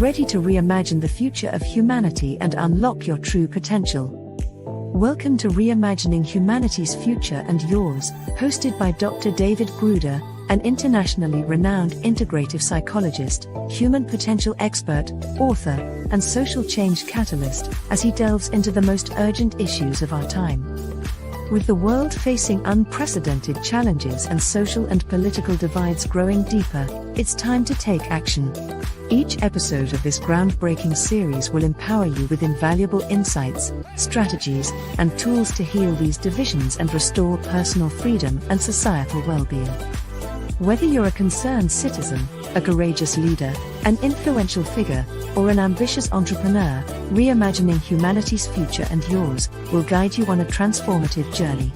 ready to reimagine the future of humanity and unlock your true potential. Welcome to Reimagining Humanity's Future and Yours, hosted by Dr. David Gruder, an internationally renowned integrative psychologist, human potential expert, author, and social change catalyst, as he delves into the most urgent issues of our time. With the world facing unprecedented challenges and social and political divides growing deeper, it's time to take action. Each episode of this groundbreaking series will empower you with invaluable insights, strategies, and tools to heal these divisions and restore personal freedom and societal well-being. Whether you're a concerned citizen, a courageous leader, an influential figure, or an ambitious entrepreneur, Reimagining Humanity's Future and Yours will guide you on a transformative journey.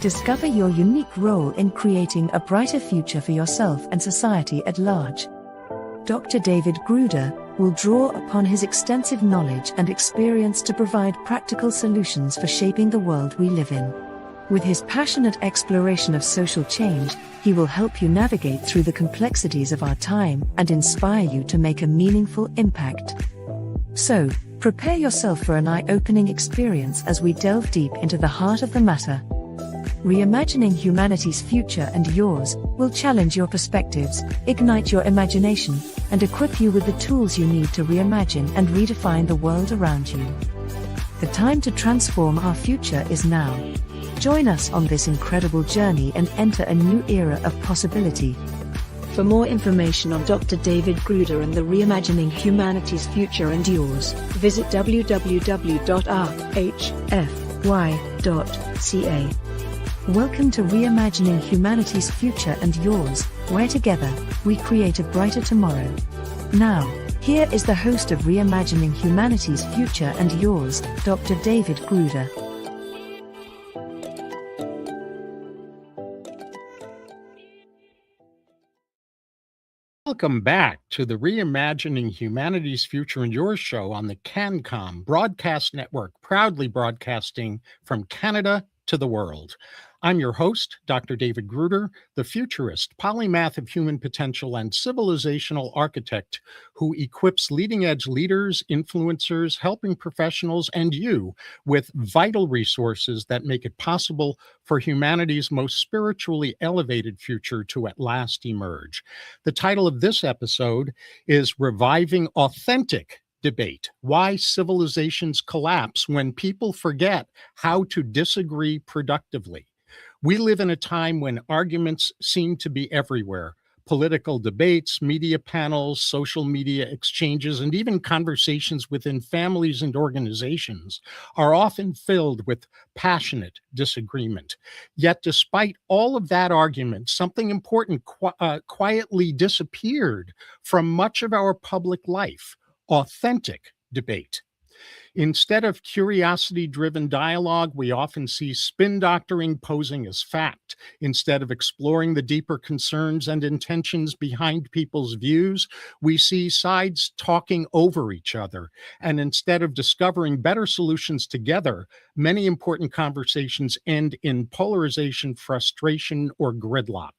Discover your unique role in creating a brighter future for yourself and society at large. Dr. David Gruder will draw upon his extensive knowledge and experience to provide practical solutions for shaping the world we live in. With his passionate exploration of social change, he will help you navigate through the complexities of our time and inspire you to make a meaningful impact. So, prepare yourself for an eye-opening experience as we delve deep into the heart of the matter. Reimagining Humanity's Future and Yours will challenge your perspectives, ignite your imagination, and equip you with the tools you need to reimagine and redefine the world around you. The time to transform our future is now. Join us on this incredible journey and enter a new era of possibility. For more information on Dr. David Gruder and the Reimagining Humanity's Future and Yours, visit www.rhfy.ca. Welcome to Reimagining Humanity's Future and Yours, where together, we create a brighter tomorrow. Now, here is the host of Reimagining Humanity's Future and Yours, Dr. David Gruder. Welcome back to the Reimagining Humanity's Future and Yours show on the CanCom Broadcast Network, proudly broadcasting from Canada to the world. I'm your host, Dr. David Gruder, the futurist, polymath of human potential, and civilizational architect who equips leading-edge leaders, influencers, helping professionals, and you with vital resources that make it possible for humanity's most spiritually elevated future to at last emerge. The title of this episode is Reviving Authentic Debate: Why Civilizations Collapse When People Forget How to Disagree Productively. We live in a time when arguments seem to be everywhere. Political debates, media panels, social media exchanges, and even conversations within families and organizations are often filled with passionate disagreement. Yet, despite all of that argument, something important quietly disappeared from much of our public life: authentic debate. Instead of curiosity-driven dialogue, we often see spin doctoring posing as fact. Instead of exploring the deeper concerns and intentions behind people's views, we see sides talking over each other. And instead of discovering better solutions together, many important conversations end in polarization, frustration, or gridlock.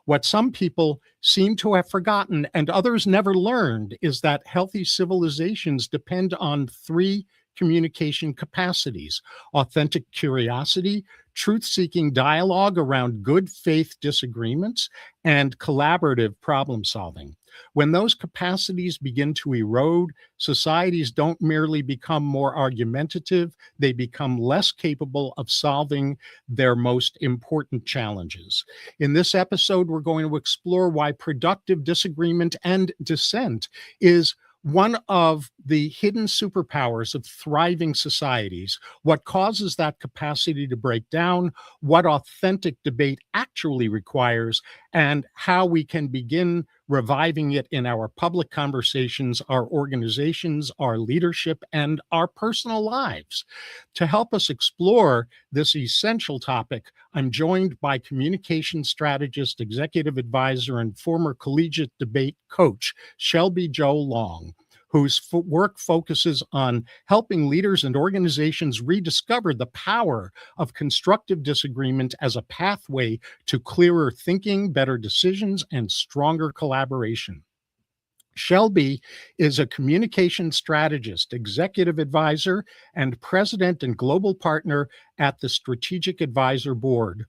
What some people seem to have forgotten and others never learned is that healthy civilizations depend on three communication capacities: authentic curiosity, truth-seeking dialogue around good faith disagreements, and collaborative problem solving. When those capacities begin to erode, societies don't merely become more argumentative, they become less capable of solving their most important challenges. In this episode, we're going to explore why productive disagreement and dissent is one of the hidden superpowers of thriving societies, what causes that capacity to break down, what authentic debate actually requires, and how we can begin reviving it in our public conversations, our organizations, our leadership, and our personal lives. To help us explore this essential topic, I'm joined by communication strategist, executive advisor, and former collegiate debate coach, Shelby Jo Long, whose work focuses on helping leaders and organizations rediscover the power of constructive disagreement as a pathway to clearer thinking, better decisions, and stronger collaboration. Shelby is a communication strategist, executive advisor, and president and global partner at the Strategic Advisor Board,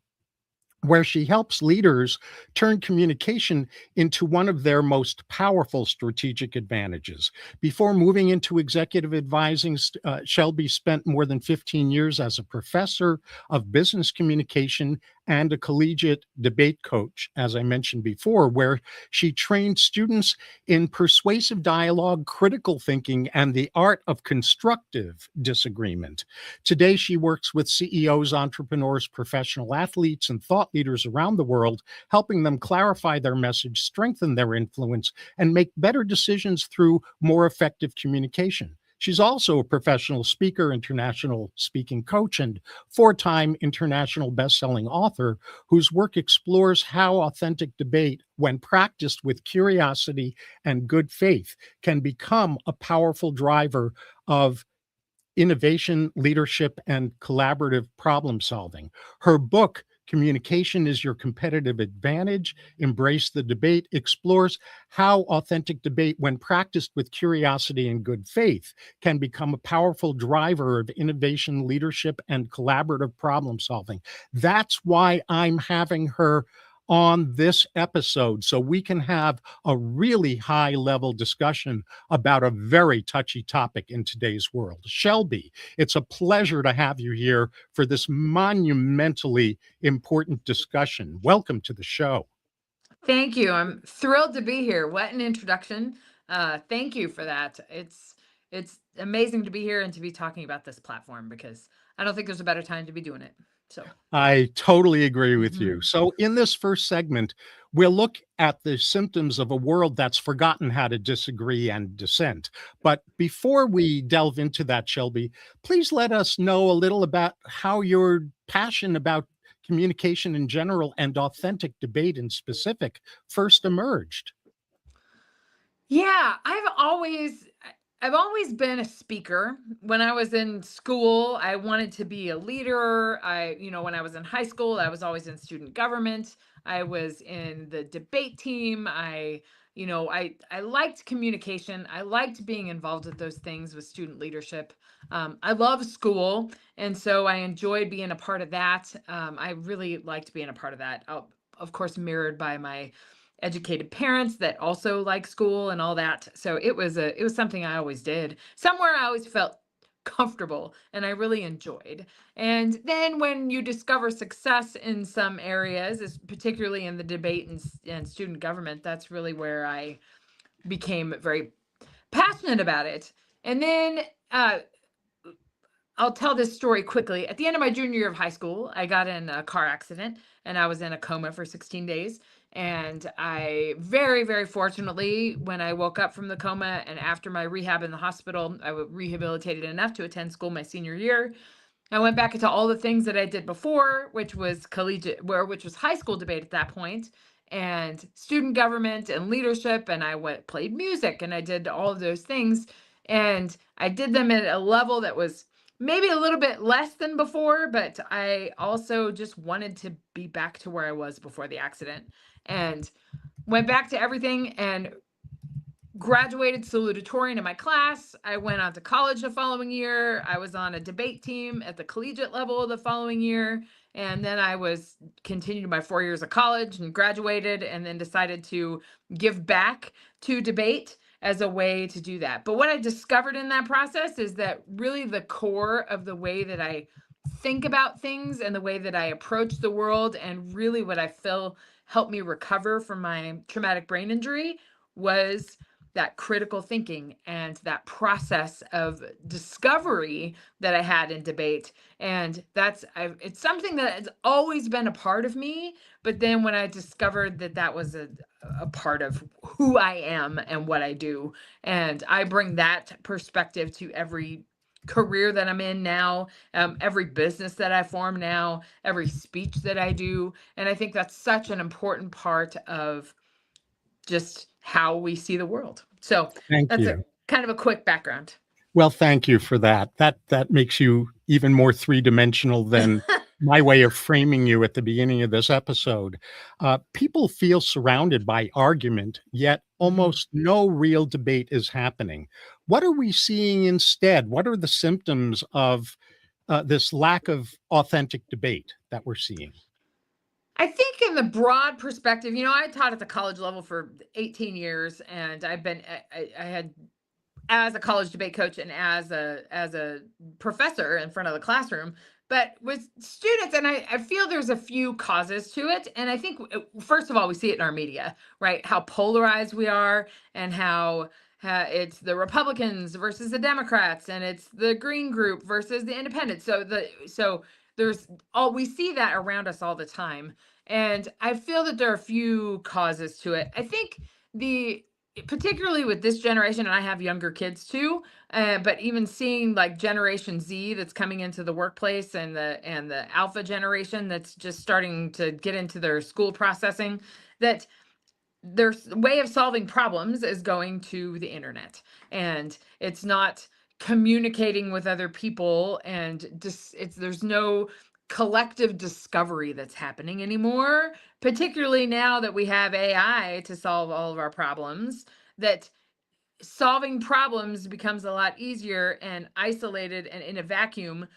where she helps leaders turn communication into one of their most powerful strategic advantages. Before moving into executive advising, Shelby spent more than 15 years as a professor of business communication and a collegiate debate coach, as I mentioned before, where she trained students in persuasive dialogue, critical thinking, and the art of constructive disagreement. Today, she works with CEOs, entrepreneurs, professional athletes, and thought leaders around the world, helping them clarify their message, strengthen their influence, and make better decisions through more effective communication. She's also a professional speaker, international speaking coach, and four-time international best-selling author whose work explores how authentic debate, when practiced with curiosity and good faith, can become a powerful driver of innovation, leadership, and collaborative problem solving. Her book, Communication is Your Competitive Advantage, Embrace the Debate, explores how authentic debate, when practiced with curiosity and good faith, can become a powerful driver of innovation, leadership, and collaborative problem solving. That's why I'm having her on this episode, so we can have a really high level discussion about a very touchy topic in today's world. Shelby, it's a pleasure to have you here for this monumentally important discussion. Welcome to the show. Thank you. I'm thrilled to be here. What an introduction. Thank you for that. It's amazing to be here and to be talking about this platform, because I don't think there's a better time to be doing it. So I totally agree with you. So in this first segment, we'll look at the symptoms of a world that's forgotten how to disagree and dissent. But before we delve into that, Shelby, please let us know a little about how your passion about communication in general and authentic debate in specific first emerged. Yeah, I've always been a speaker. When I was in school, I wanted to be a leader. When I was in high school, I was always in student government. I was in the debate team. I liked communication. I liked being involved with those things with student leadership. I love school, and so I enjoyed being a part of that. I really liked being a part of that. Of course, mirrored by my educated parents that also like school and all that. So it was something I always did. Somewhere I always felt comfortable and I really enjoyed. And then when you discover success in some areas, particularly in the debate and student government, that's really where I became very passionate about it. And then I'll tell this story quickly. At the end of my junior year of high school, I got in a car accident and I was in a coma for 16 days. And I very, very fortunately, when I woke up from the coma and after my rehab in the hospital, I was rehabilitated enough to attend school my senior year. I went back into all the things that I did before, which was which was high school debate at that point, and student government and leadership. And I played music and I did all of those things. And I did them at a level that was maybe a little bit less than before, but I also just wanted to be back to where I was before the accident, and went back to everything and graduated salutatorian in my class. I went on to college the following year. I was on a debate team at the collegiate level the following year. And then I continued my 4 years of college and graduated, and then decided to give back to debate as a way to do that. But what I discovered in that process is that really the core of the way that I think about things and the way that I approach the world, and really what I feel helped me recover from my traumatic brain injury, was that critical thinking and that process of discovery that I had in debate. And it's something that has always been a part of me. But then when I discovered that was a part of who I am and what I do, and I bring that perspective to every career that I'm in now, every business that I form now, every speech that I do. And I think that's such an important part of just how we see the world. So that's a kind of a quick background. Well, thank you for that. That makes you even more three-dimensional than my way of framing you at the beginning of this episode. People feel surrounded by argument, yet Mhm. almost no real debate is happening. What are we seeing instead? What are the symptoms of this lack of authentic debate that we're seeing? I think in the broad perspective, I taught at the college level for 18 years, and I had, as a college debate coach and as a professor in front of the classroom, but with students. And I feel there's a few causes to it. And I think, first of all, we see it in our media, right? How polarized we are, and how it's the Republicans versus the Democrats, and it's the green group versus the independents. So there's all, we see that around us all the time. And I feel that there are a few causes to it. I think the particularly with this generation, and I have younger kids too, but even seeing like Generation Z that's coming into the workplace, and the alpha generation that's just starting to get into their school processing, that their way of solving problems is going to the internet, and it's not communicating with other people, and just there's no collective discovery that's happening anymore, particularly now that we have AI to solve all of our problems. That solving problems becomes a lot easier and isolated and in a vacuum.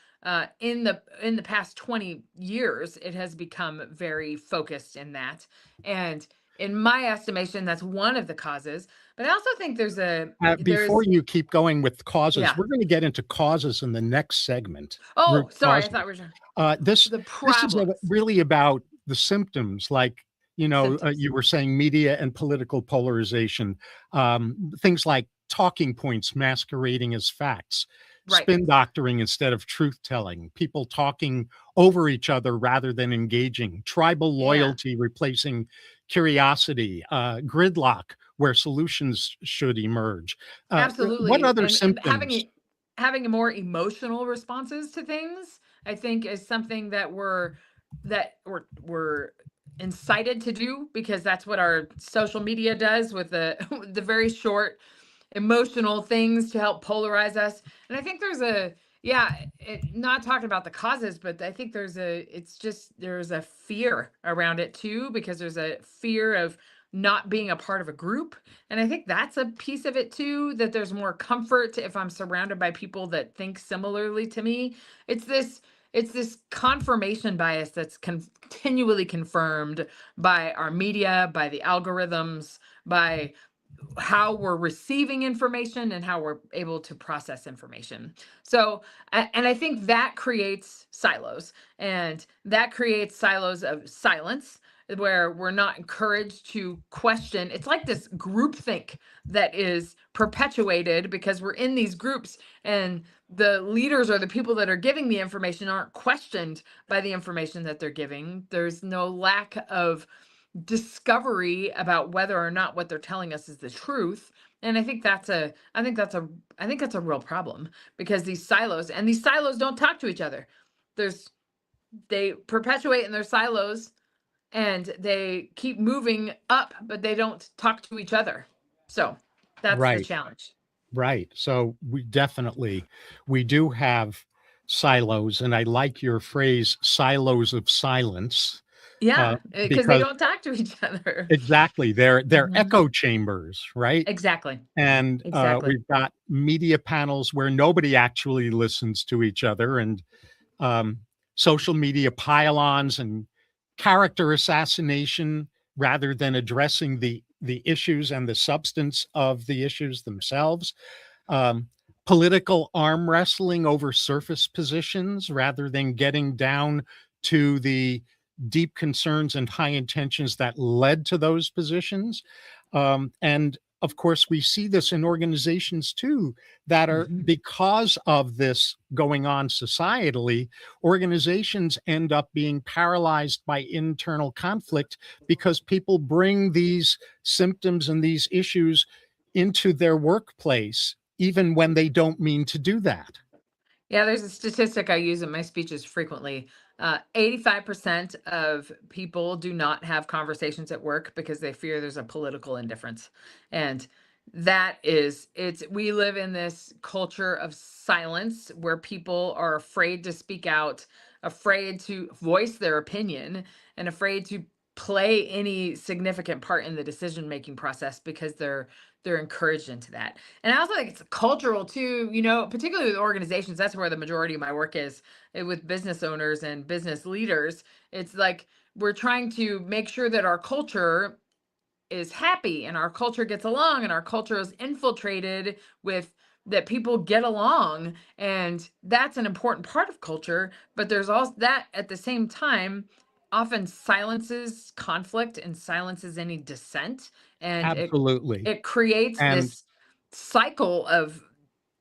In the past 20 years, it has become very focused in that. And in my estimation, that's one of the causes. But I also think Before there's you keep going with causes, yeah. we're going to get into causes in the next segment. Root Oh, sorry, I causes. thought we were This the this is problems. really about the symptoms, like Symptoms. you were saying media and political polarization, things like talking points masquerading as facts, Right. spin doctoring instead of truth telling, people talking over each other rather than engaging, tribal Yeah. loyalty replacing curiosity, gridlock where solutions should emerge. What Absolutely. other And symptoms? having a more emotional responses to things, I think, is something that we're incited to do, because that's what our social media does with the the very short emotional things to help polarize us. And I think there's a yeah, not talking about the causes, but I think there's a fear around it too, because there's a fear of not being a part of a group. And I think that's a piece of it too, that there's more comfort if I'm surrounded by people that think similarly to me. It's this confirmation bias that's continually confirmed by our media, by the algorithms, by how we're receiving information and how we're able to process information. So, and I think that creates silos, and that creates silos of silence, where we're not encouraged to question. It's like this groupthink that is perpetuated because we're in these groups, and the leaders or the people that are giving the information aren't questioned by the information that they're giving. There's no lack of discovery about whether or not what they're telling us is the truth. And I think that's a real problem, because these silos don't talk to each other. There's they perpetuate in their silos, and they keep moving up, but they don't talk to each other. So that's the Right. challenge. Right. So we do have silos, and I like your phrase silos of silence, Yeah, because they because don't talk to each other. exactly, they're Mhm. echo chambers, right? Exactly. And Exactly. we've got media panels where nobody actually listens to each other, and um, social media pylons and character assassination rather than addressing the issues and the substance of the issues themselves. um, Political arm wrestling over surface positions rather than getting down to the deep concerns and high intentions that led to those positions. And of course, we see this in organizations too, that are Mhm. because of this going on societally, organizations end up being paralyzed by internal conflict because people bring these symptoms and these issues into their workplace, even when they don't mean to do that. Yeah, there's a statistic I use in my speeches frequently. 85% of people do not have conversations at work because they fear there's a political indifference. And we live in this culture of silence where people are afraid to speak out, afraid to voice their opinion and afraid to play any significant part in the decision making process because they're encouraged into that. And I also think it's cultural too, particularly with organizations. That's where the majority of my work is, with business owners and business leaders. It's like we're trying to make sure that our culture is happy and our culture gets along and our culture is infiltrated with that people get along, and that's an important part of culture. But there's also that at the same time often silences conflict and silences any dissent, and it Absolutely. it creates And this cycle of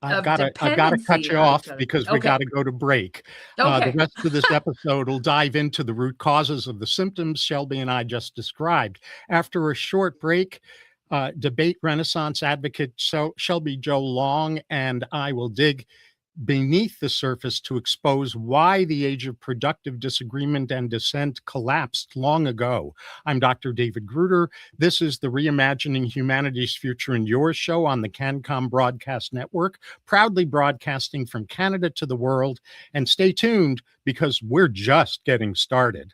I've got to cut dependency you on each off other. because we got Okay. to go to break. The Okay. rest of this episode will dive into the root causes of the symptoms Shelby and I just described. After a short break, debate renaissance advocate Shelby Joe Long and I will dig beneath the surface to expose why the age of productive disagreement and dissent collapsed long ago. I'm Dr. David Gruder. This is the Reimagining Humanity's Future and Yours show on the CanCom Broadcast Network, proudly broadcasting from Canada to the world. And stay tuned because we're just getting started.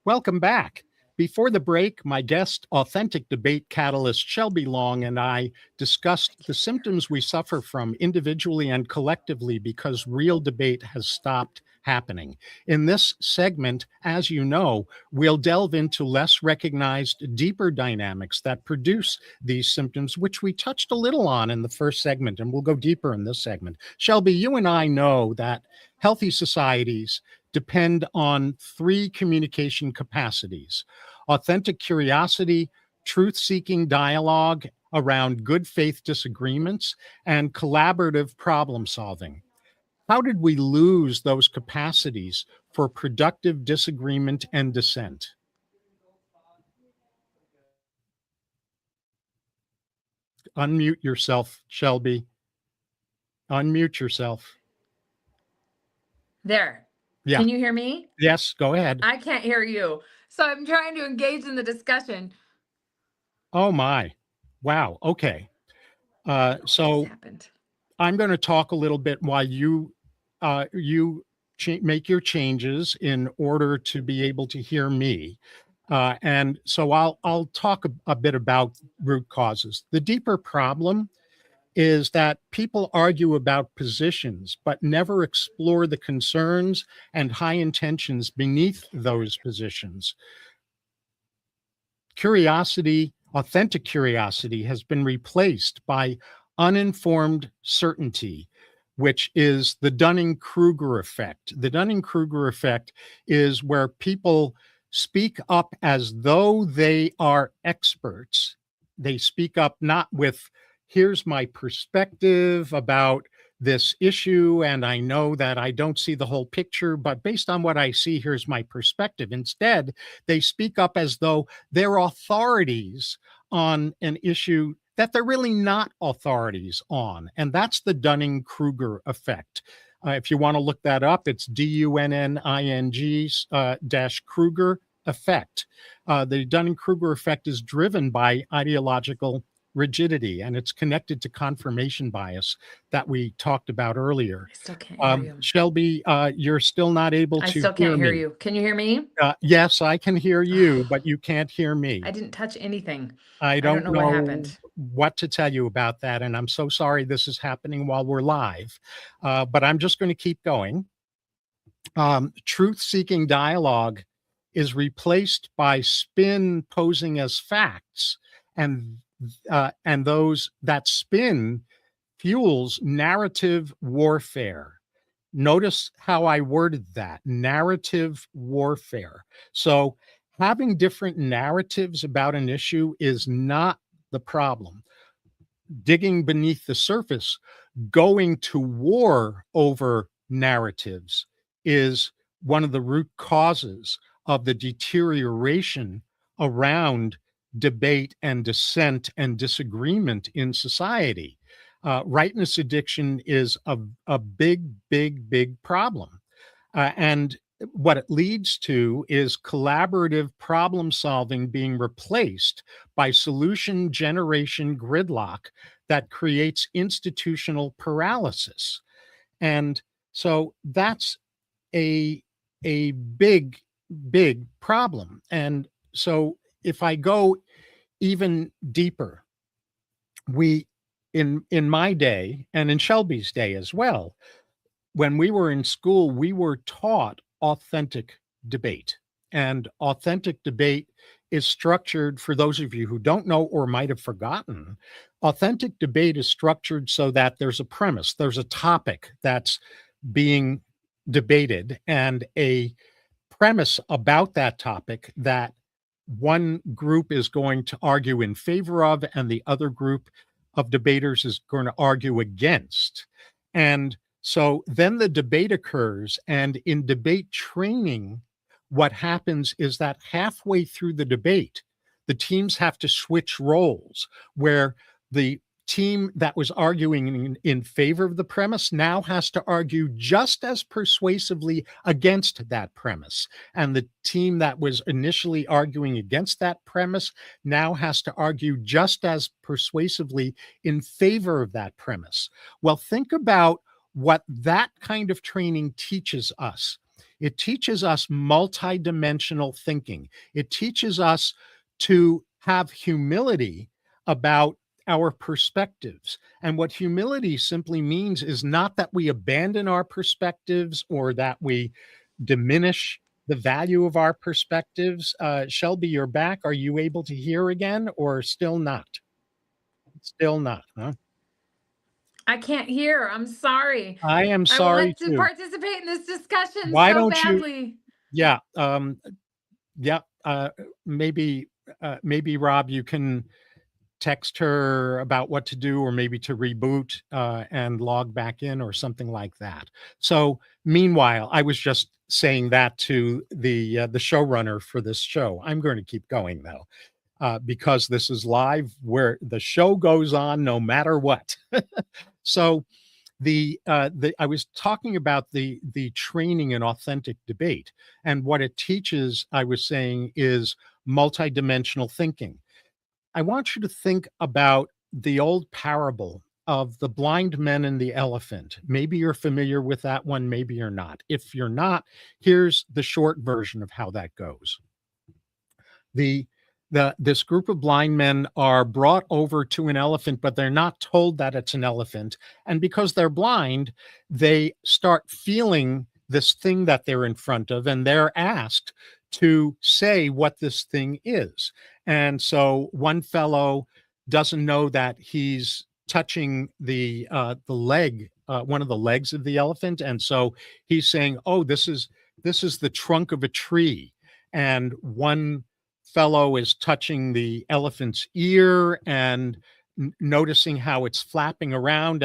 Welcome back. Before the break, my guest, authentic debate catalyst Shelby Long, and I discussed the symptoms we suffer from individually and collectively because real debate has stopped happening. In this segment, as you know, we'll delve into less recognized, deeper dynamics that produce these symptoms, which we touched a little on in the first segment, and we'll go deeper in this segment. Shelby, you and I know that healthy societies depend on three communication capacities: authentic curiosity, truth-seeking dialogue around good faith disagreements, and collaborative problem solving. How did we lose those capacities for productive disagreement and dissent? Unmute yourself, Shelby. Unmute yourself. There. Yeah. Can you hear me? Yes, go ahead. I can't hear you. So I'm trying to engage in the discussion. Oh my. Wow. Okay. What just So happened? I'm going to talk a little bit while you make your changes in order to be able to hear me. And so I'll talk a bit about root causes. The deeper problem is that people argue about positions, but never explore the concerns and high intentions beneath those positions. Curiosity, authentic curiosity, has been replaced by uninformed certainty, which is the Dunning-Kruger effect. The Dunning-Kruger effect is where people speak up as though they are experts. They speak up not with, here's my perspective about this issue, and I know that I don't see the whole picture, but based on what I see, here's my perspective. Instead, they speak up as though they're authorities on an issue that they're really not authorities on. And that's the Dunning-Kruger effect. If you want to look that up, it's Dunning dash Kruger effect. The Dunning-Kruger effect is driven by ideological rigidity, and it's connected to confirmation bias that we talked about earlier. I still can't hear you. Shelby, you're still not able I to still hear can't hear me. you. Can you hear me? Yes, I can hear you, but you can't hear me. I didn't touch anything. I don't don't know what know happened. what to tell you about that, and I'm so sorry this is happening while we're live, but I'm just going to keep going. Truth-seeking dialogue is replaced by spin posing as facts, and those that spin fuels narrative warfare. Notice how I worded that: narrative warfare. So having different narratives about an issue is not the problem. Digging beneath the surface, going to war over narratives is one of the root causes of the deterioration around debate and dissent and disagreement in society. Rightness addiction is a big, big, big problem. And what it leads to is collaborative problem solving being replaced by solution generation gridlock that creates institutional paralysis. And so that's a big, big problem. And so if I go even deeper, we in my day and in Shelby's day as well, when we were in school, we were taught authentic debate. And authentic debate is structured, for those of you who don't know or might have forgotten, authentic debate is structured so that there's a premise, there's a topic that's being debated, and a premise about that topic that one group is going to argue in favor of, and the other group of debaters is going to argue against. And so then the debate occurs, and in debate training, what happens is that halfway through the debate, the teams have to switch roles, where the team that was arguing in favor of the premise now has to argue just as persuasively against that premise. And the team that was initially arguing against that premise now has to argue just as persuasively in favor of that premise. Well, think about what that kind of training teaches us. It teaches us multidimensional thinking. It teaches us to have humility about our perspectives. And what humility simply means is not that we abandon our perspectives or that we diminish the value of our perspectives. Shelby, you're back. Are you able to hear again, or still not? Still not, huh? I can't hear. I'm sorry. I am sorry I want to too. participate in this discussion Why so don't badly. Yeah. Maybe Rob, you can text her about what to do, or maybe to reboot and log back in or something like that. So meanwhile, I was just saying that to the showrunner for this show. I'm going to keep going though, because this is live, where the show goes on no matter what. So I was talking about the training in authentic debate, and what it teaches, I was saying, is multidimensional thinking. I want you to think about the old parable of the blind men and the elephant. Maybe you're familiar with that one, maybe you're not. If you're not, here's the short version of how that goes. This group of blind men are brought over to an elephant, but they're not told that it's an elephant. And because they're blind, they start feeling this thing that they're in front of, and they're asked to say what this thing is. And so one fellow doesn't know that he's touching the leg, one of the legs of the elephant, and so he's saying, "Oh, this is the trunk of a tree." And one fellow is touching the elephant's ear and noticing how it's flapping around,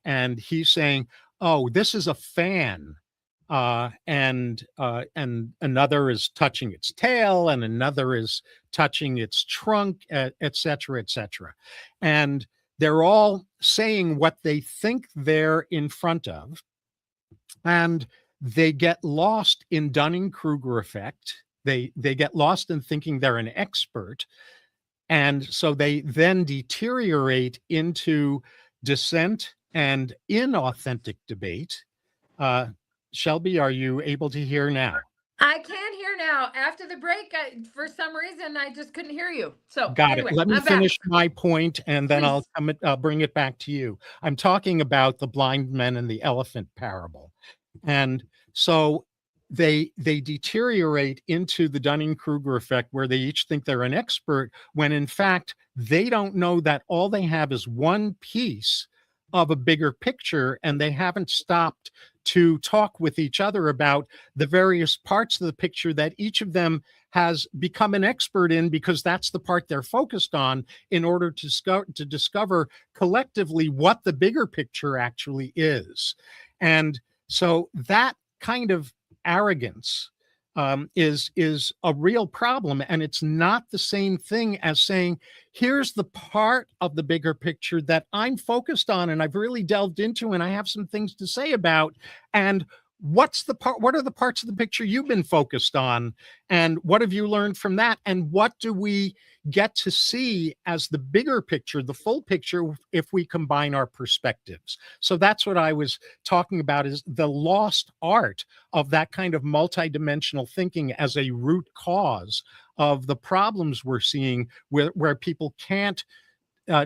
and he's saying, "Oh, this is a fan." And another is touching its tail, and another is touching its trunk, et cetera, et cetera. And they're all saying what they think they're in front of, and they get lost in Dunning-Kruger effect. They get lost in thinking they're an expert, and so they then deteriorate into dissent and inauthentic debate. Shelby, are you able to hear now? I can hear now. After the break, for some reason, I just couldn't hear you. So Got anyway, it. Let me I'm finish back. my point, and then Please. I'll bring it back to you. I'm talking about the blind men and the elephant parable. And so they deteriorate into the Dunning-Kruger effect, where they each think they're an expert, when in fact they don't know that all they have is one piece of a bigger picture, and they haven't stopped to talk with each other about the various parts of the picture that each of them has become an expert in, because that's the part they're focused on, in order to discover collectively what the bigger picture actually is. And so that kind of arrogance is a real problem, and it's not the same thing as saying, here's the part of the bigger picture that I'm focused on and I've really delved into and I have some things to say about. And what are the parts of the picture you've been focused on, and what have you learned from that, and what do we get to see as the bigger picture, the full picture, if we combine our perspectives? So that's what I was talking about, is the lost art of that kind of multidimensional thinking as a root cause of the problems we're seeing, where people can't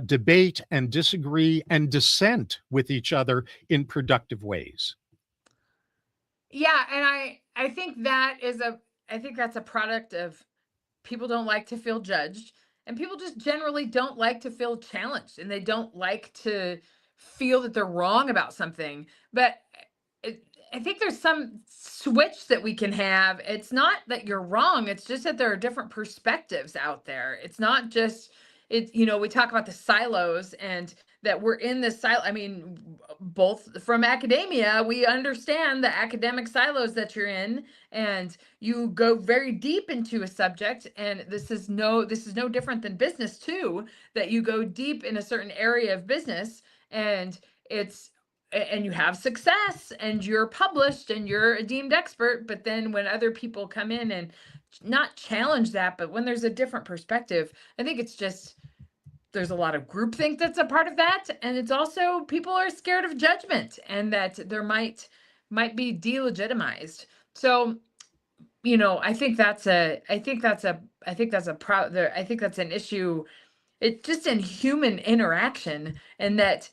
debate and disagree and dissent with each other in productive ways. Yeah, and I think I think that's a product of people don't like to feel judged, and people just generally don't like to feel challenged, and they don't like to feel that they're wrong about something. But it, I think there's some switch that we can have. It's not that you're wrong, it's just that there are different perspectives out there. It's not just we talk about the silos, and that we're in this silo. I mean, both from academia, we understand the academic silos that you're in, and you go very deep into a subject, and this is no different than business too, that you go deep in a certain area of business, and it's and you have success and you're published and you're a deemed expert. But then when other people come in and not challenge that, but when there's a different perspective, I think it's just there's a lot of groupthink that's a part of that, and it's also people are scared of judgment, and that there might be delegitimized. So I think that's an issue. It's just in human interaction, and that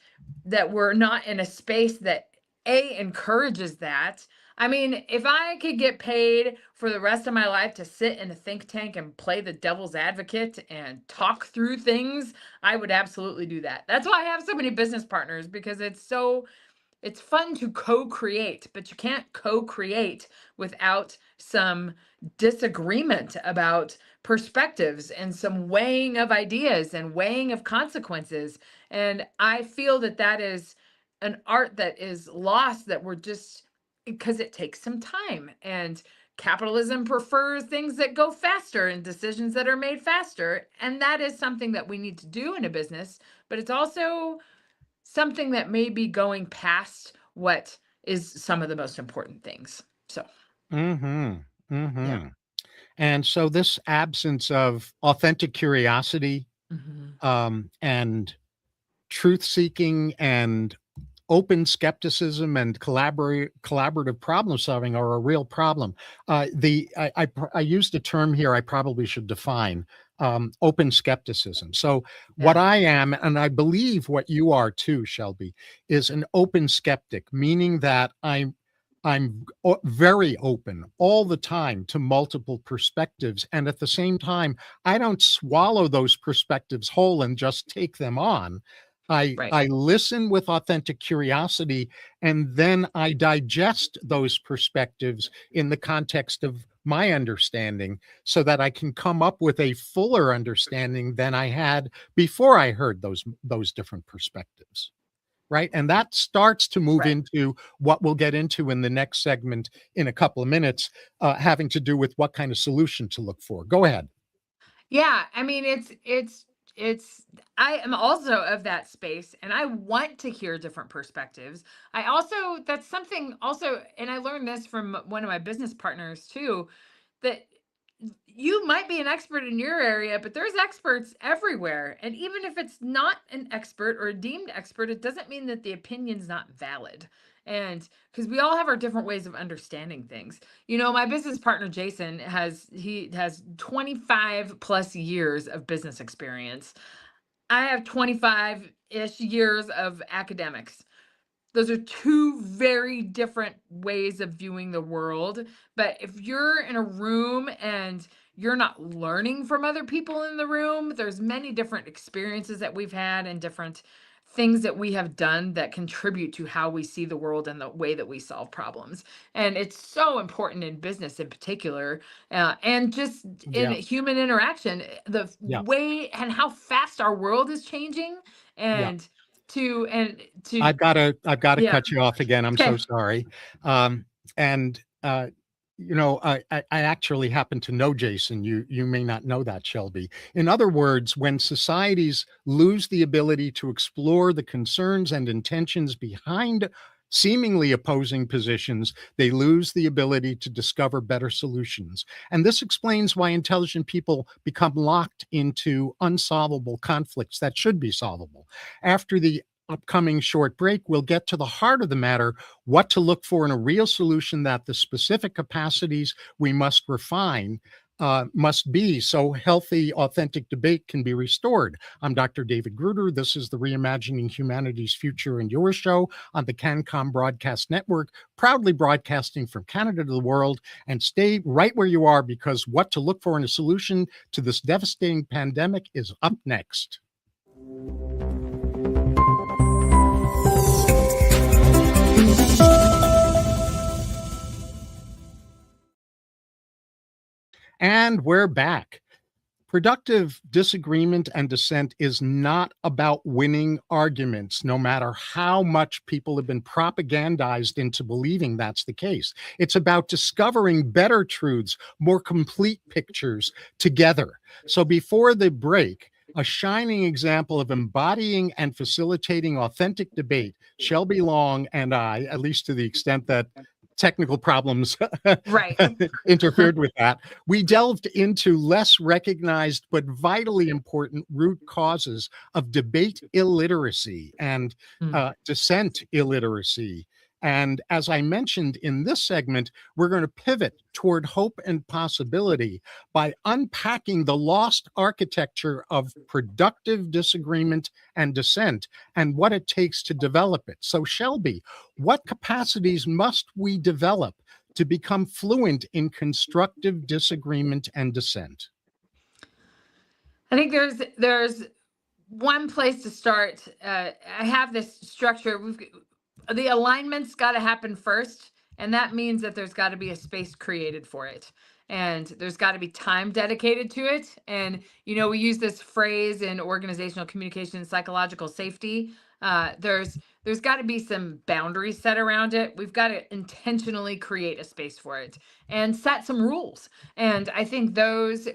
we're not in a space that encourages that. I mean, if I could get paid for the rest of my life to sit in a think tank and play the devil's advocate and talk through things, I would absolutely do that. That's why I have so many business partners, because it's fun to co-create, but you can't co-create without some disagreement about perspectives and some weighing of ideas and weighing of consequences. And I feel that that is an art that is lost, that we're just because it takes some time, and capitalism prefers things that go faster and decisions that are made faster, and that is something that we need to do in a business. But it's also something that may be going past what is some of the most important things. So, Mm-hmm. yeah. Mm-hmm. And so this absence of authentic curiosity, Mhm. and truth seeking and open skepticism and collaborative problem solving are a real problem. I used a term here I probably should define: open skepticism. So what Yeah. I am, and I believe what you are too, Shelby, is an open skeptic, meaning that I'm very open all the time to multiple perspectives, and at the same time, I don't swallow those perspectives whole and just take them on. Right. I listen with authentic curiosity, and then I digest those perspectives in the context of my understanding, so that I can come up with a fuller understanding than I had before I heard those different perspectives. Right. And that starts to move Right. into what we'll get into in the next segment in a couple of minutes, having to do with what kind of solution to look for. Go ahead. Yeah, I mean, it's I am also of that space, and I want to hear different perspectives. I also That's something also, and I learned this from one of my business partners too, that you might be an expert in your area, but there's experts everywhere. And even if it's not an expert or a deemed expert, it doesn't mean that the opinion's not valid. And because we all have our different ways of understanding things. My business partner Jason has 25 plus years of business experience. I have 25-ish years of academics. Those are two very different ways of viewing the world. But if you're in a room and you're not learning from other people in the room, there's many different experiences that we've had and different things that we have done that contribute to how we see the world and the way that we solve problems. And it's so important in business in particular, and just in Yeah. human interaction, the Yeah. way and how fast our world is changing. Yeah. And to I've got to yeah. cut you off again. I'm so Okay. sorry. And I actually happen to know Jason. You may not know that, Shelby. In other words, when societies lose the ability to explore the concerns and intentions behind seemingly opposing positions, they lose the ability to discover better solutions. And this explains why intelligent people become locked into unsolvable conflicts that should be solvable. After the upcoming short break, we'll get to the heart of the matter, what to look for in a real solution, that the specific capacities we must refine must be so healthy, authentic debate can be restored. I'm Dr. David Gruder. This is the Reimagining Humanity's Future and Your show on the CanCom Broadcast Network, proudly broadcasting from Canada to the world. And stay right where you are, because what to look for in a solution to this devastating pandemic is up next. And we're back. Productive disagreement and dissent is not about winning arguments, no matter how much people have been propagandized into believing that's the case. It's about discovering better truths, more complete pictures together. So before the break, a shining example of embodying and facilitating authentic debate, Shelby Long and I, at least to the extent that technical problems Right. interfered with that, we delved into less recognized but vitally important root causes of debate illiteracy and dissent illiteracy. And as I mentioned in this segment, we're going to pivot toward hope and possibility by unpacking the lost architecture of productive disagreement and dissent and what it takes to develop it. So, Shelby, what capacities must we develop to become fluent in constructive disagreement and dissent? I think there's one place to start. I have this structure. The alignment's got to happen first, and that means that there's got to be a space created for it, and there's got to be time dedicated to it. And we use this phrase in organizational communication, psychological safety. There's got to be some boundaries set around it. We've got to intentionally create a space for it and set some rules. And I think those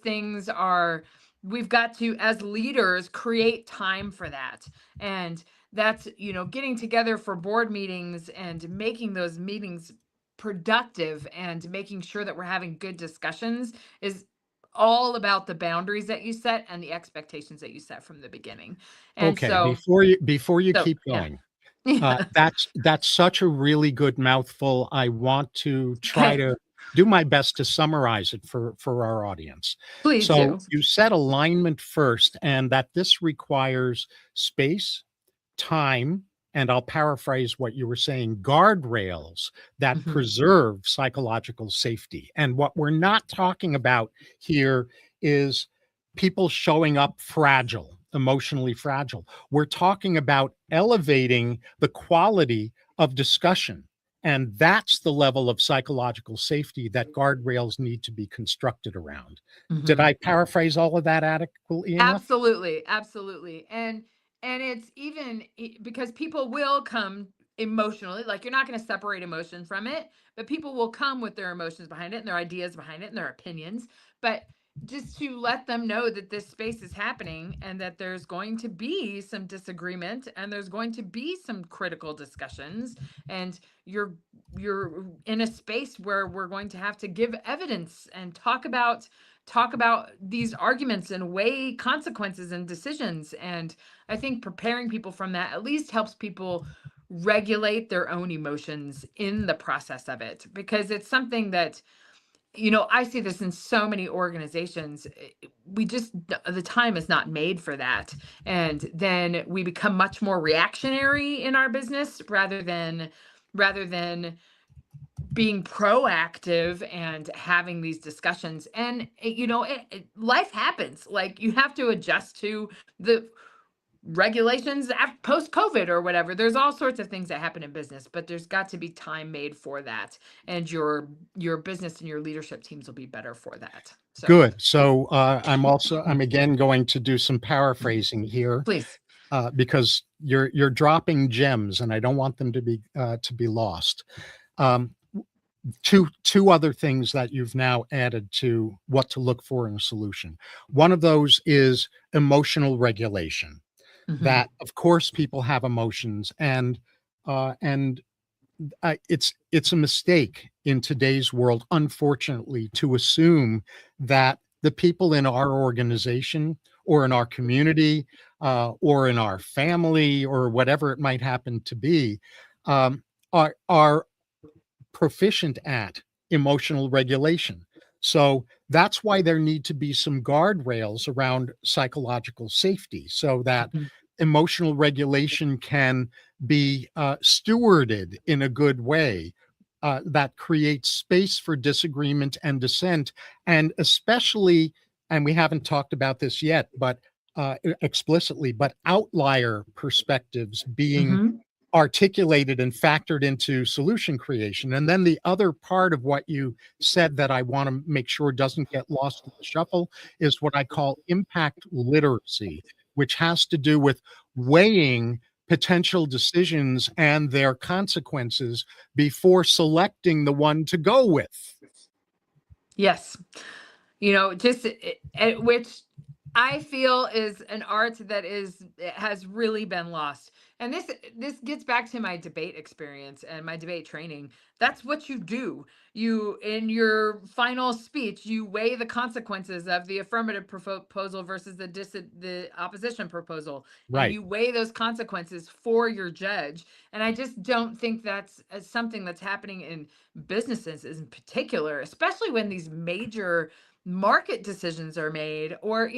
things are, we've got to, as leaders, create time for that. And that's, getting together for board meetings and making those meetings productive and making sure that we're having good discussions is all about the boundaries that you set and the expectations that you set from the beginning. And Okay, so, before you keep yeah. going, Yeah. that's such a really good mouthful. I want to try Okay. to do my best to summarize it for our audience. Please So do. you said alignment first, and that this requires space, time, and I'll paraphrase what you were saying, guardrails that Mhm. preserve psychological safety. And what we're not talking about here is people showing up fragile, emotionally fragile. We're talking about elevating the quality of discussion. And that's the level of psychological safety that guardrails need to be constructed around. Did Mhm. I paraphrase all of that adequately enough? Absolutely, absolutely. And it's even because people will come emotionally, like you're not going to separate emotion from it, but people will come with their emotions behind it and their ideas behind it and their opinions. But just to let them know that this space is happening and that there's going to be some disagreement and there's going to be some critical discussions, and you're in a space where we're going to have to give evidence and talk about these arguments and weigh consequences and decisions. And I think preparing people from that at least helps people regulate their own emotions in the process of it, because it's something that, I see this in so many organizations. We just, the time is not made for that. And then we become much more reactionary in our business rather than being proactive and having these discussions. And life happens. Like, you have to adjust to the regulations post COVID or whatever. There's all sorts of things that happen in business, but there's got to be time made for that, and your business and your leadership teams will be better for that. So Good. So I'm again going to do some paraphrasing here, please. because you're dropping gems, and I don't want them to be lost. Um, two other things that you've now added to what to look for in a solution. One of those is emotional regulation. Mhm. That, of course, people have emotions, and it's a mistake in today's world, unfortunately, to assume that the people in our organization or in our community, or in our family, or whatever it might happen to be, um, are proficient at emotional regulation. So that's why there need to be some guardrails around psychological safety, so that Mhm. emotional regulation can be stewarded in a good way, that creates space for disagreement and dissent, and especially, and we haven't talked about this yet, but explicitly, but outlier perspectives being Mhm. articulated and factored into solution creation. And then the other part of what you said that I want to make sure doesn't get lost in the shuffle is what I call impact literacy, which has to do with weighing potential decisions and their consequences before selecting the one to go with. Yes. Just which I feel is an art that has really been lost. And this gets back to my debate experience and my debate training. That's what you do. You, in your final speech, you weigh the consequences of the affirmative proposal versus the opposition proposal, and Right. you weigh those consequences for your judge. And I just don't think that's something that's happening in businesses in particular, especially when these major market decisions are made. Or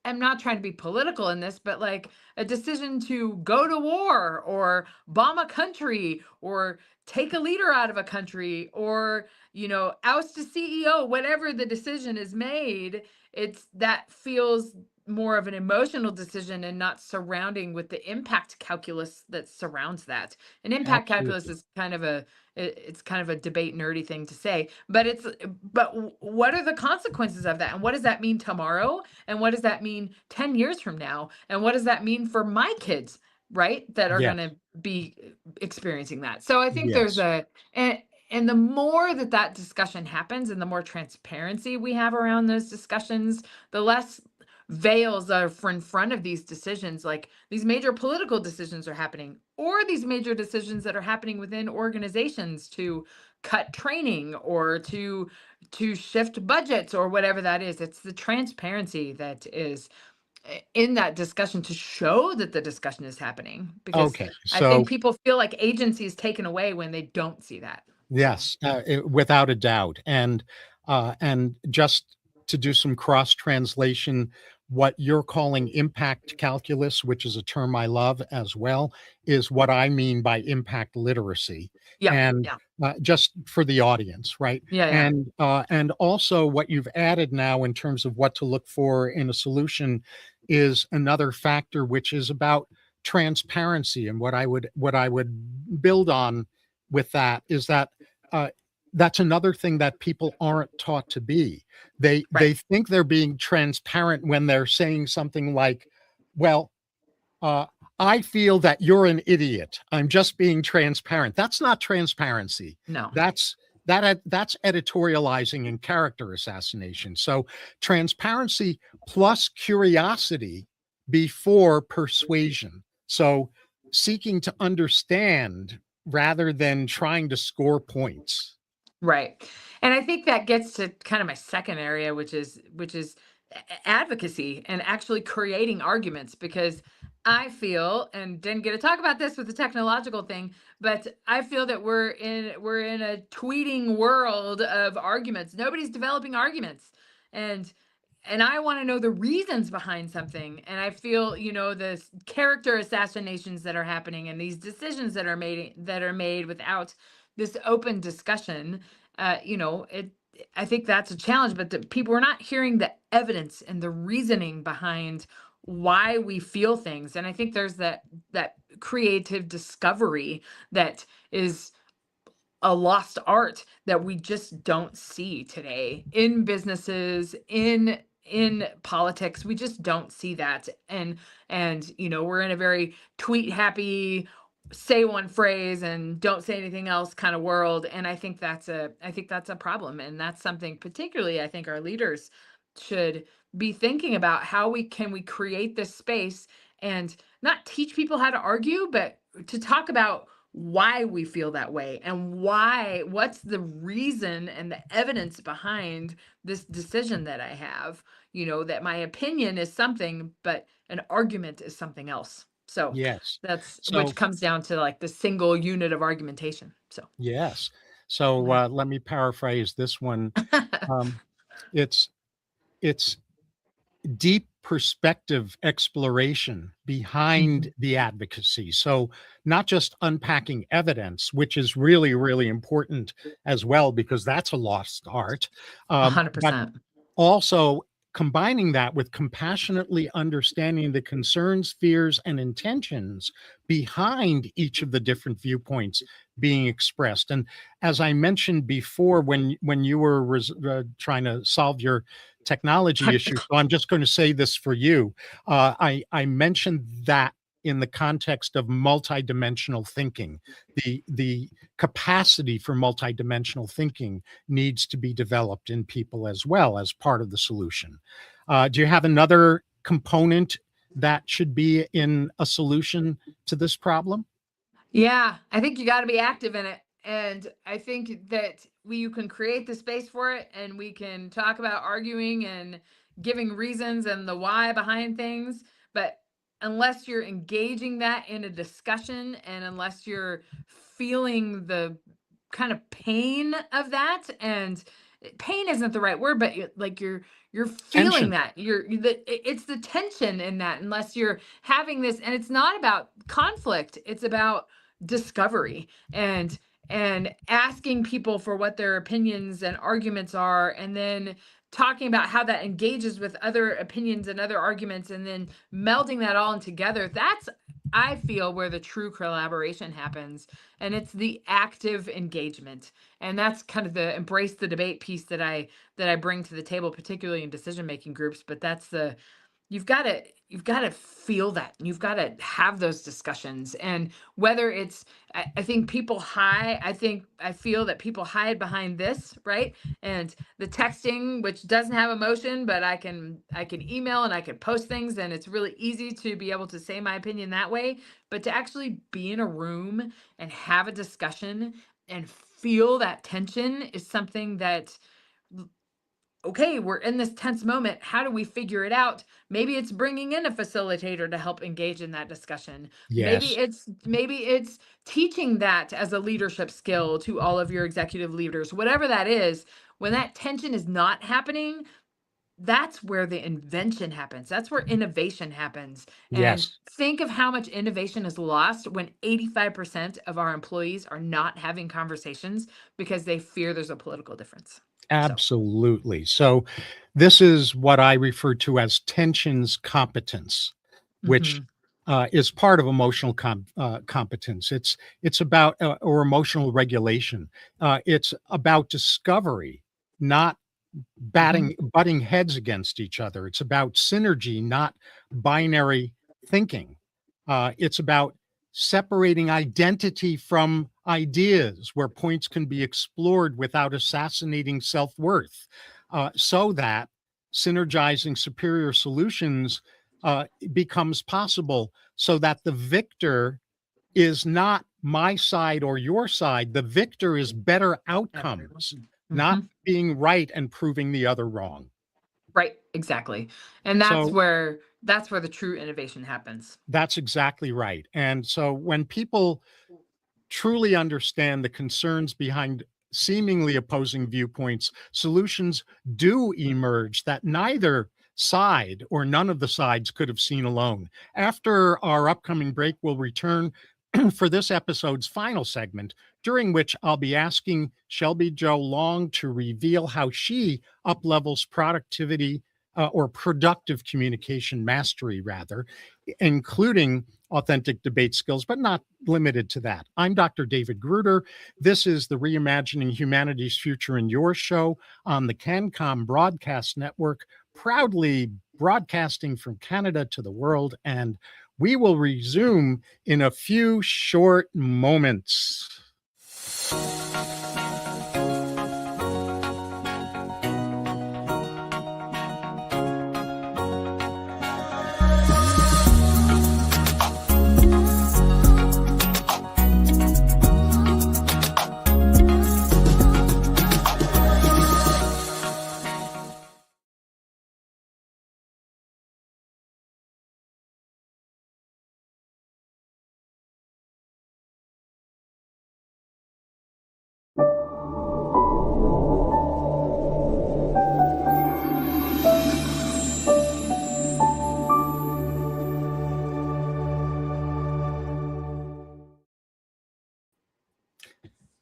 I'm not trying to be political in this, but like a decision to go to war or bomb a country or take a leader out of a country or oust a CEO, whatever the decision is made, it's that feels more of an emotional decision and not surrounding with the impact calculus that surrounds that. And impact calculus Absolutely. is kind of it's kind of a debate nerdy thing to say, but what are the consequences of that, and what does that mean tomorrow, and what does that mean 10 years from now, and what does that mean for my kids, right, that are going Yes. to be experiencing that. So I think there's Yes. and the more that discussion happens and the more transparency we have around those discussions, the less veils are in front of these decisions. Like these major political decisions are happening, or these major decisions that are happening within organizations to cut training or to shift budgets or whatever that is. It's the transparency that is in that discussion to show that the discussion is happening, because Okay. I think So people feel like agency is taken away when they don't see that. So yes, without a doubt, and just to do some cross translation, what you're calling impact calculus, which is a term I love as well, is what I mean by impact literacy. yeah, And yeah, just for the audience, right? yeah, yeah. And also what you've added now in terms of what to look for in a solution is another factor, which is about transparency. And what I would build on with that is that uh, that's another thing that people aren't taught to be. Right. They think they're being transparent when they're saying something like, "Well, uh, I feel that you're an idiot. I'm just being transparent." That's not transparency. No. That's that's editorializing and character assassination. So transparency plus curiosity before persuasion. So seeking to understand rather than trying to score points. Right. And I think that gets to kind of my second area, which is advocacy and actually creating arguments, because I feel, and didn't get to talk about this with the technological thing, but I feel that we're in a tweeting world of arguments. Nobody's developing arguments. And I want to know the reasons behind something. And I feel, the character assassinations that are happening and these decisions that are made without this open discussion. It I think that's a challenge, but the people, we're not hearing the evidence and the reasoning behind why we feel things. And I think there's that creative discovery that is a lost art that we just don't see today in businesses, in politics. We just don't see that. And we're in a very tweet happy, say one phrase and don't say anything else kind of world. And I think that's a problem. And that's something particularly I think our leaders should be thinking about. How we create this space and not teach people how to argue, but to talk about why we feel that way and what's the reason and the evidence behind this decision that I have, that my opinion is something, but an argument is something else. So Yes. that's which So, comes down to like the single unit of argumentation. So yes. So, yeah. let me paraphrase this one. Um, it's it's deep perspective exploration behind Mhm. the advocacy. So, not just unpacking evidence, which is really, really important as well, because that's a lost art, but 100%. also combining that with compassionately understanding the concerns, fears, and intentions behind each of the different viewpoints being expressed. And as I mentioned before, when you were trying to solve your technology issue, Technical. so I'm just going to say this for you. I mentioned that in the context of multidimensional thinking, the capacity for multidimensional thinking needs to be developed in people as well as part of the solution. Do you have another component that should be in a solution to this problem? Yeah, I think you got to be active in it. And I think that you can create the space for it and we can talk about arguing and giving reasons and the why behind things. But unless you're engaging that in a discussion and unless you're feeling the kind of pain of that, and pain isn't the right word, but you're feeling Tension. that it's the tension in that. Unless you're having this, and it's not about conflict, it's about discovery and asking people for what their opinions and arguments are, and then talking about how that engages with other opinions and other arguments, and then melding that all in together. That's, I feel, where the true collaboration happens. And it's the active engagement. And that's kind of the embrace the debate piece that I bring to the table, particularly in decision making groups. But that's the you've got to feel that. You've got to have those discussions. And whether it's I think I feel that people hide behind this, right? And the texting, which doesn't have emotion, but I can email and I can post things, and it's really easy to be able to say my opinion that way. But to actually be in a room and have a discussion and feel that tension is something that, okay, we're in this tense moment. How do we figure it out? Maybe it's bringing in a facilitator to help engage in that discussion. Maybe Yes. it's teaching that as a leadership skill to all of your executive leaders. Whatever that is, when that tension is not happening, that's where the invention happens. That's where innovation happens. And Yes. think of how much innovation is lost when 85% of our employees are not having conversations because they fear there's a political difference. So, Absolutely. So, this is what I refer to as tensions competence, which mhm. is part of emotional competence. It's about or emotional regulation. It's about discovery, not Mhm. butting heads against each other. It's about synergy, not binary thinking. It's about separating identity from ideas, where points can be explored without assassinating self-worth, so that synergizing superior solutions becomes possible, so that the victor is not my side or your side. The victor is better outcomes, not Mhm. being right and proving the other wrong. Right, exactly. And So that's where the true innovation happens. that's exactly right. And so when people truly understand the concerns behind seemingly opposing viewpoints, solutions do emerge that neither side or none of the sides could have seen alone. After our upcoming break, we'll return for this episode's final segment, during which I'll be asking Shelby Joe Long to reveal how she uplevels productivity or productive communication mastery, rather, including authentic debate skills, but not limited to that. I'm Dr. David Gruder. This is the Reimagining Humanity's Future in Your show on the CanCom Broadcast Network, proudly broadcasting from Canada to the world. And we will resume in a few short moments.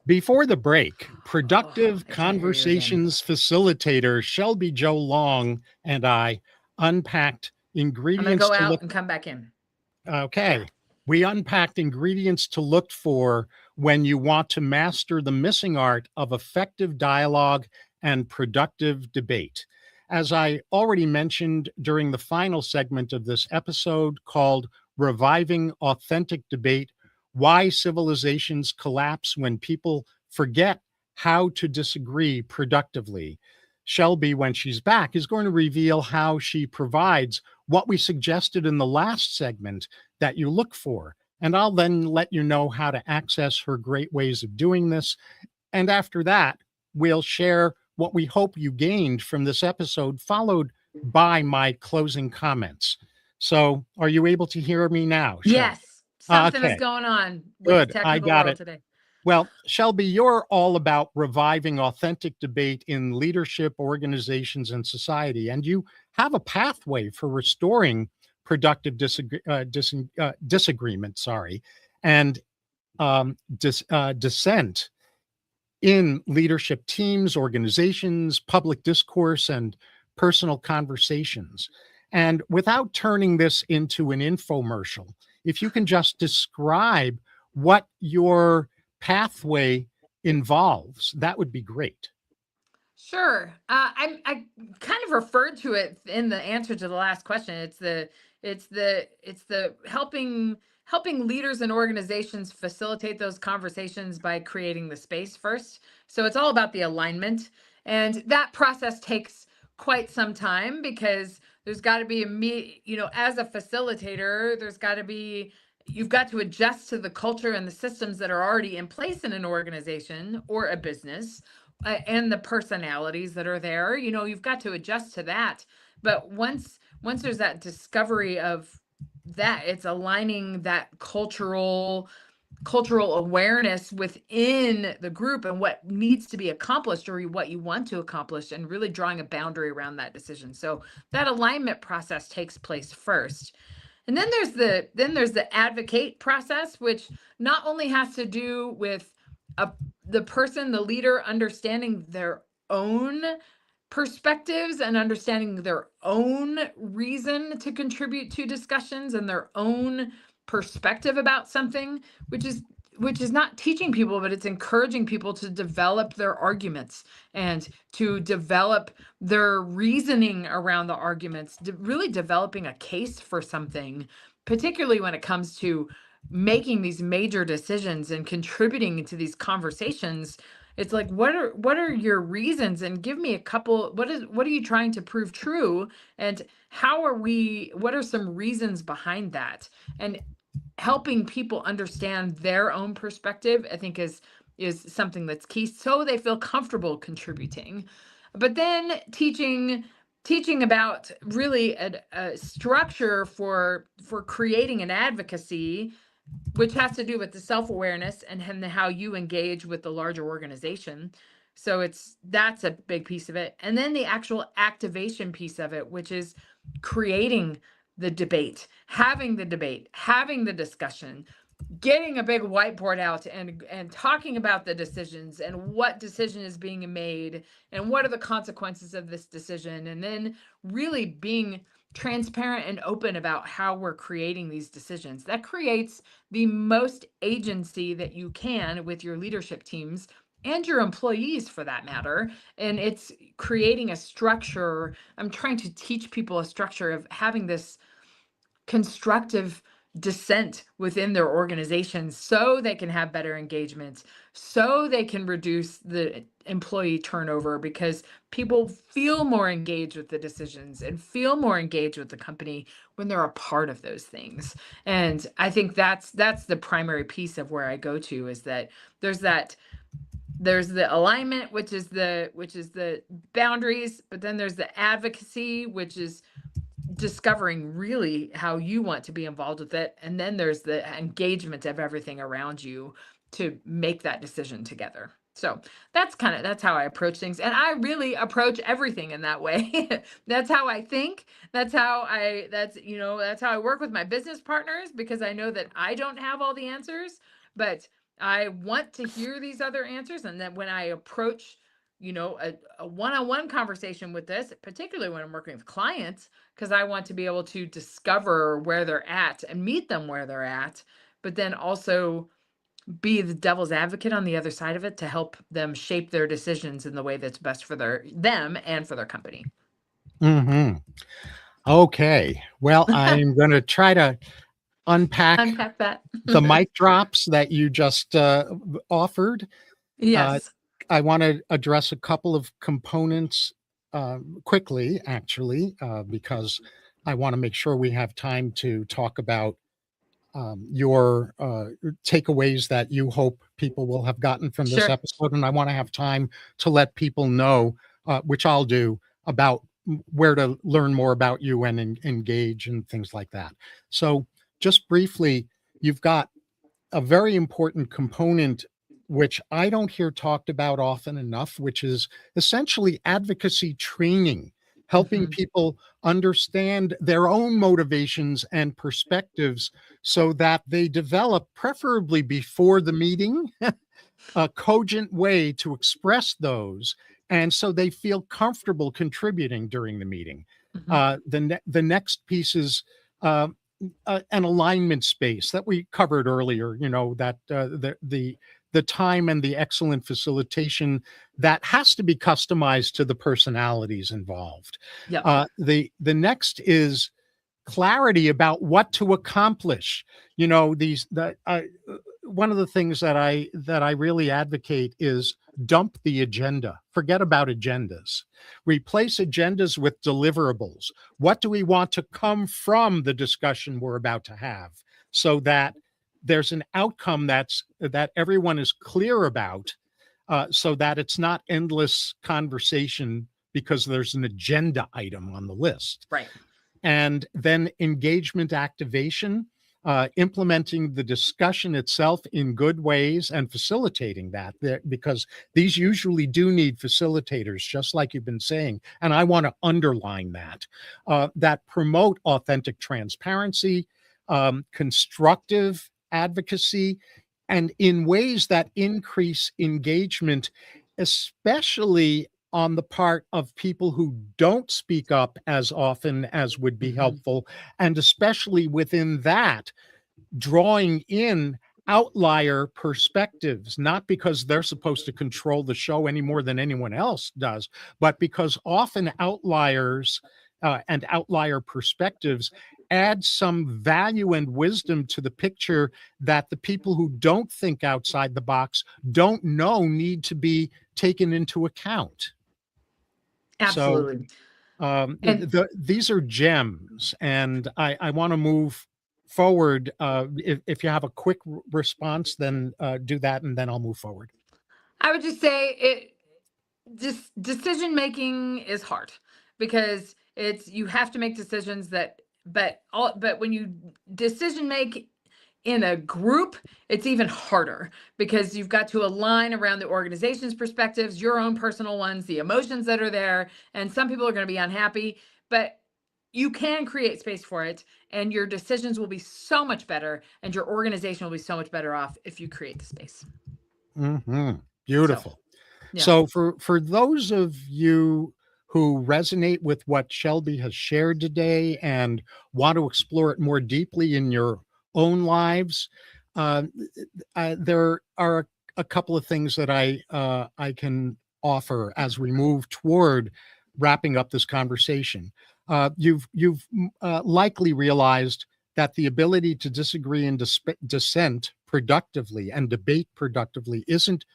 Before the break, productive conversations facilitator Shelby Joe Long and I unpacked ingredients. I'm going to go out and come back in. Okay. Yeah. We unpacked ingredients to look for when you want to master the missing art of effective dialogue and productive debate. As I already mentioned during the final segment of this episode called Reviving Authentic Debate, Why Civilizations Collapse When People Forget How to Disagree Productively. Shelby, when she's back, is going to reveal how she provides what we suggested in the last segment that you look for. And I'll then let you know how to access her great ways of doing this. And after that, we'll share what we hope you gained from this episode, followed by my closing comments. So are you able to hear me now, Shelby? Yes. Something is going on with Good. the technical I got world it today. Well, Shelby, you're all about reviving authentic debate in leadership, organizations, and society, and you have a pathway for restoring productive disagreement, and dissent in leadership teams, organizations, public discourse, and personal conversations. And without turning this into an infomercial, if you can just describe what your pathway involves, that would be great. Sure. I kind of referred to it in the answer to the last question. It's the helping leaders and organizations facilitate those conversations by creating the space first. So it's all about the alignment, and that process takes quite some time because there's got to be as a facilitator, you've got to adjust to the culture and the systems that are already in place in an organization or a business, and the personalities that are there. You've got to adjust to that. But once there's that discovery of that, it's aligning that cultural awareness within the group and what needs to be accomplished or what you want to accomplish, and really drawing a boundary around that decision. So that alignment process takes place first. And then there's the advocate process, which not only has to do with the leader understanding their own perspectives and understanding their own reason to contribute to discussions and their own perspective about something, which is not teaching people, but it's encouraging people to develop their arguments and to develop their reasoning around the arguments, really developing a case for something, particularly when it comes to making these major decisions and contributing to these conversations. It's like, what are your reasons, and give me a couple. What are you trying to prove true, and what are some reasons behind that? And helping people understand their own perspective, I think, is something that's key, so they feel comfortable contributing. But then teaching about really a structure for creating an advocacy, which has to do with the self-awareness and how you engage with the larger organization. So that's a big piece of it. And then the actual activation piece of it, which is creating the debate, having the discussion, getting a big whiteboard out and talking about the decisions and what decision is being made and what are the consequences of this decision, and then really being transparent and open about how we're creating these decisions. That creates the most agency that you can with your leadership teams and your employees for that matter. And it's creating a structure. I'm trying to teach people a structure of having this constructive dissent within their organizations so they can have better engagement, so they can reduce the employee turnover, because people feel more engaged with the decisions and feel more engaged with the company when they're a part of those things. And I think that's the primary piece of where I go to, is that there's the alignment, which is the boundaries, but then there's the advocacy, which is discovering really how you want to be involved with it, and then there's the engagement of everything around you to make that decision together. So that's how I approach things, and I really approach everything in that way. That's how I think. That's how I work with my business partners, because I know that I don't have all the answers, but I want to hear these other answers. And then when I approach a one-on-one conversation with this, particularly when I'm working with clients, because I want to be able to discover where they're at and meet them where they're at, but then also be the devil's advocate on the other side of it to help them shape their decisions in the way that's best for them and for their company. Mm-hmm. Okay. Well, I'm going to try to unpack that. the mic drops that you just offered. Yes. I want to address a couple of components quickly, actually, because I want to make sure we have time to talk about your takeaways that you hope people will have gotten from this Sure. episode. And I want to have time to let people know, which I'll do, about where to learn more about you and engage and things like that. So just briefly, you've got a very important component which I don't hear talked about often enough, which is essentially advocacy training, helping people understand their own motivations and perspectives so that they develop, preferably before the meeting, a cogent way to express those, and so they feel comfortable contributing during the meeting. The next piece is an alignment space that we covered earlier. That the time and the excellent facilitation that has to be customized to the personalities involved. Yep. The next is clarity about what to accomplish. One of the things that I really advocate is dump the agenda. Forget about agendas. Replace agendas with deliverables. What do we want to come from the discussion we're about to have, so that there's an outcome that everyone is clear about, so that it's not endless conversation because there's an agenda item on the list. Right. And then engagement activation, implementing the discussion itself in good ways and facilitating that, because these usually do need facilitators, just like you've been saying. And I want to underline that promote authentic transparency, constructive advocacy, and in ways that increase engagement, especially on the part of people who don't speak up as often as would be helpful, and especially within that, drawing in outlier perspectives, not because they're supposed to control the show any more than anyone else does, but because often outliers and outlier perspectives add some value and wisdom to the picture that the people who don't think outside the box don't know need to be taken into account. Absolutely. So these are gems, and I want to move forward. If you have a quick response, then do that, and then I'll move forward. I would just say decision making is hard, because you have to make decisions but when you decision make in a group, it's even harder, because you've got to align around the organization's perspectives, your own personal ones, the emotions that are there, and some people are going to be unhappy. But you can create space for it, and your decisions will be so much better, and your organization will be so much better off if you create the space. Mm-hmm. So, Beautiful. yeah. So for those of you who resonate with what Shelby has shared today and want to explore it more deeply in your own lives, uh, there are a couple of things that I can offer as we move toward wrapping up this conversation. You've likely realized that the ability to disagree and dissent productively and debate productively isn't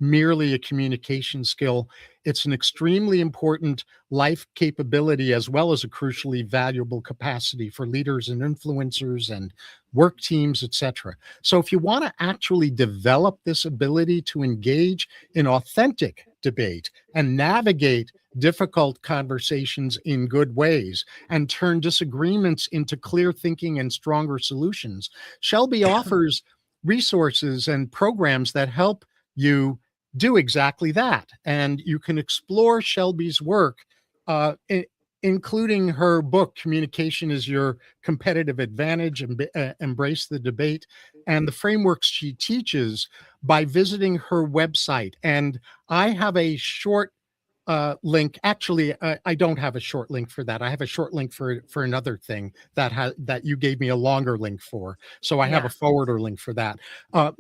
merely a communication skill. It's an extremely important life capability as well as a crucially valuable capacity for leaders and influencers and work teams, etc. So if you want to actually develop this ability to engage in authentic debate and navigate difficult conversations in good ways and turn disagreements into clear thinking and stronger solutions, Shelby offers resources and programs that help you do exactly that. And you can explore Shelby's work, including her book, Communication is Your Competitive Advantage, Embrace the Debate, and the frameworks she teaches by visiting her website. And I have a short link. Actually, I don't have a short link for that. I have a short link for another thing that you gave me a longer link for. So I have a forwarder link for that.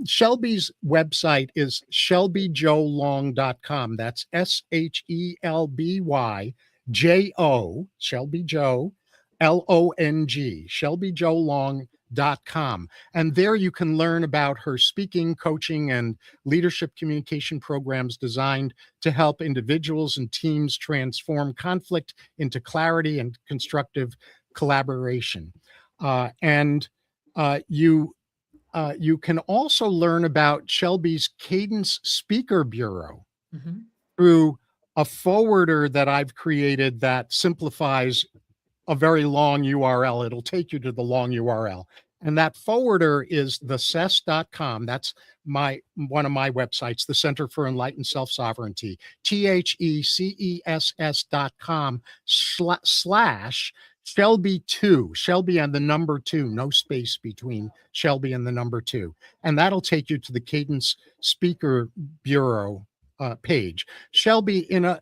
Shelby's website is shelbyjolong.com. That's SHELBYJO, Shelby Joe, LONG, shelbyjolong.com. And there you can learn about her speaking, coaching, and leadership communication programs designed to help individuals and teams transform conflict into clarity and constructive collaboration. And you can also learn about Shelby's Cadence Speaker Bureau through a forwarder that I've created that simplifies a very long URL. It'll take you to the long URL. And that forwarder is thecess.com. That's one of my websites, the Center for Enlightened Self-Sovereignty, THECESS.com / Shelby 2, Shelby and the number 2, no space between Shelby and the number 2. And that'll take you to the Cadence Speaker Bureau page. Shelby, in a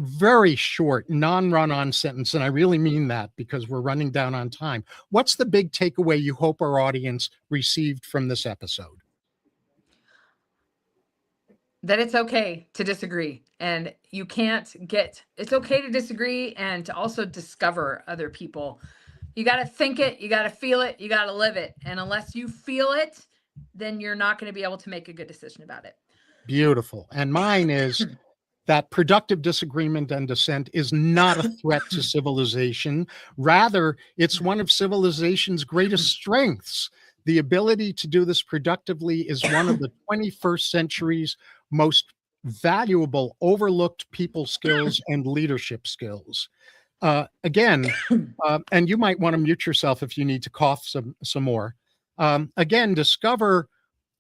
very short, non-run-on sentence, and I really mean that because we're running down on time, what's the big takeaway you hope our audience received from this episode? That it's okay to disagree, and it's okay to disagree and to also discover other people. You got to think it, you got to feel it, you got to live it. And unless you feel it, then you're not going to be able to make a good decision about it. Beautiful. And mine is that productive disagreement and dissent is not a threat to civilization. Rather, it's one of civilization's greatest strengths. The ability to do this productively is one of the 21st century's most valuable, overlooked people skills and leadership skills. Again, and you might want to mute yourself if you need to cough some more. Again, discover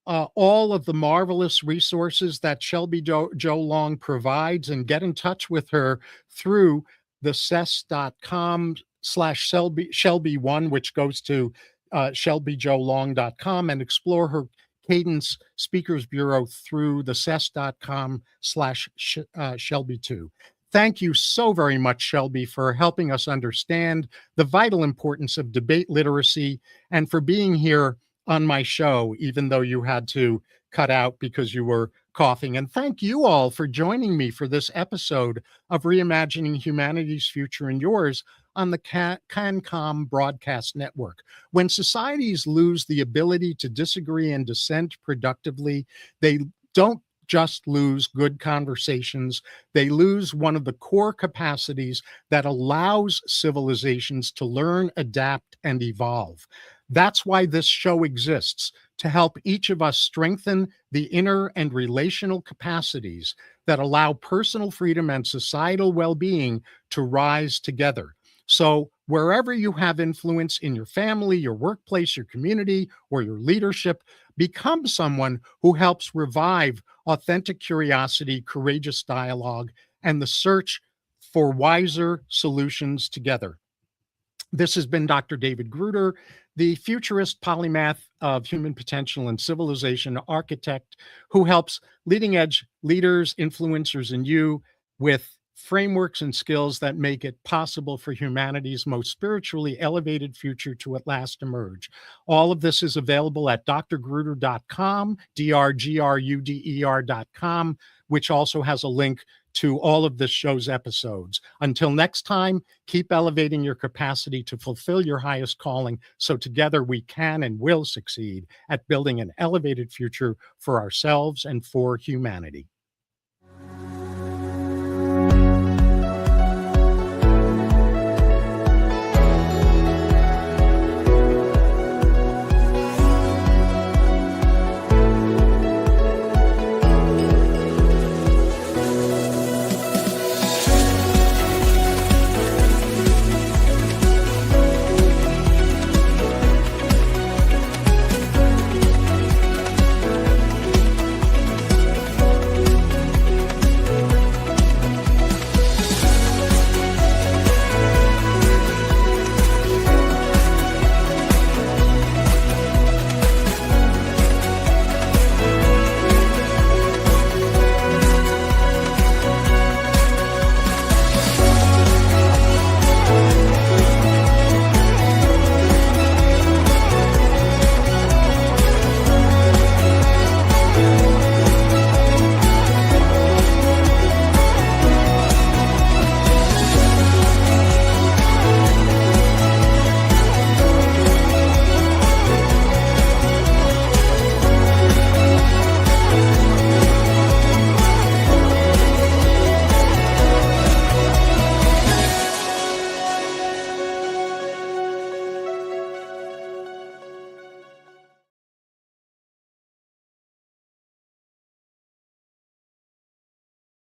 all of the marvelous resources that Shelby Jolong provides and get in touch with her through the cess.com / Shelby1, which goes to shelbyjolong.com, and explore her Cadence Speakers Bureau through the cess.com / Shelby2. Thank you so very much, Shelby, for helping us understand the vital importance of debate literacy and for being here on my show, even though you had to cut out because you were coughing. And thank you all for joining me for this episode of Reimagining Humanity's Future and Yours on the CanCom Broadcast Network. When societies lose the ability to disagree and dissent productively, they don't just lose good conversations. They lose one of the core capacities that allows civilizations to learn, adapt, and evolve. That's why this show exists, to help each of us strengthen the inner and relational capacities that allow personal freedom and societal well-being to rise together. So wherever you have influence in your family, your workplace, your community, or your leadership, become someone who helps revive authentic curiosity, courageous dialogue, and the search for wiser solutions together. This has been Dr. David Gruder, the futurist polymath of human potential and civilization architect who helps leading edge leaders, influencers, and you with frameworks and skills that make it possible for humanity's most spiritually elevated future to at last emerge. All of this is available at drgruder.com, drgruder.com, which also has a link to all of this show's episodes. Until next time, keep elevating your capacity to fulfill your highest calling so together we can and will succeed at building an elevated future for ourselves and for humanity.